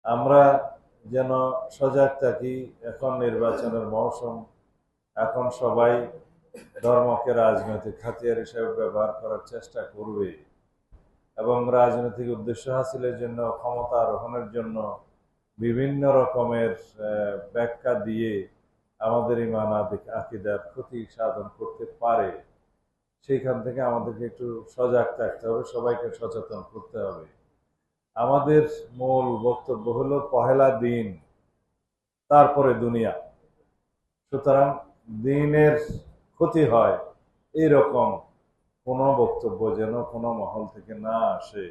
আমরা যেন সজাগ থাকি। এখন নির্বাচনের মৌসুম, এখন সবাই ধর্মকে রাজনৈতিক হাতিয়ার হিসেবে ব্যবহার করার চেষ্টা করবে এবং রাজনৈতিক উদ্দেশ্য হাসিলের জন্য, ক্ষমতা আরোহণের জন্য বিভিন্ন রকমের ব্যাখ্যা দিয়ে আমাদের ইমান আকিদার ক্ষতি সাধন করতে পারে। সেইখান থেকে আমাদেরকে একটু সজাগ থাকতে হবে, সবাইকে সচেতন করতে হবে। আমাদের মূল বক্তব্য হলো পহেলা দিন, তারপরে দুনিয়া। সুতরাং দিনের ক্ষতি হয় এইরকম কোনো বক্তব্য যেন কোনো মহল থেকে না আসে,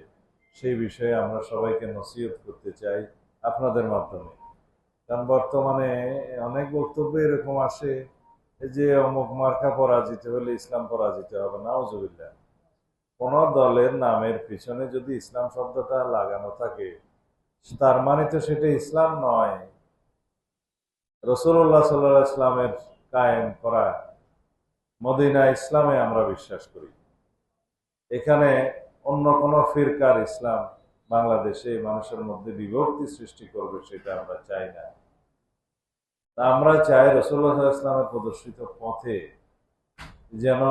সেই বিষয়ে আমরা সবাইকে নসিহত করতে চাই আপনাদের মাধ্যমে। কারণ বর্তমানে অনেক বক্তব্য এরকম আসে যে অমুক মার্কা পরাজিত হলে ইসলাম পরাজিত হবে, নাউজুবিল্লাহ। কোন দলের নামের পিছনে যদি ইসলাম শব্দটা লাগানো থাকে, তার মানে তো সেটা ইসলাম নয়। রাসূলুল্লাহ সাল্লাল্লাহু আলাইহি ইসলামের কায়েম করা মদিনা ইসলামে আমরা বিশ্বাস করি। এখানে অন্য কোন ফিরকার ইসলাম বাংলাদেশে মানুষের মধ্যে বিভক্তি সৃষ্টি করবে, সেটা আমরা চাই না। আমরা চাই রাসূলুল্লাহ সাল্লাল্লাহু আলাইহি ইসলামের প্রদর্শিত পথে যেন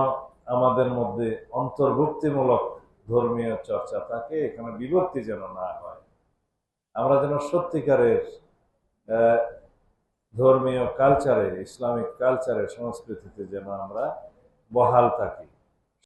আমাদের মধ্যে অন্তর্ভুক্তিমূলক ধর্মীয় চর্চা থাকে, এখানে বিভক্তি যেন না হয়। আমরা যেন সত্যিকারের ধর্মীয় কালচারে, ইসলামিক কালচারে, সংস্কৃতিতে যেন আমরা বহাল থাকি।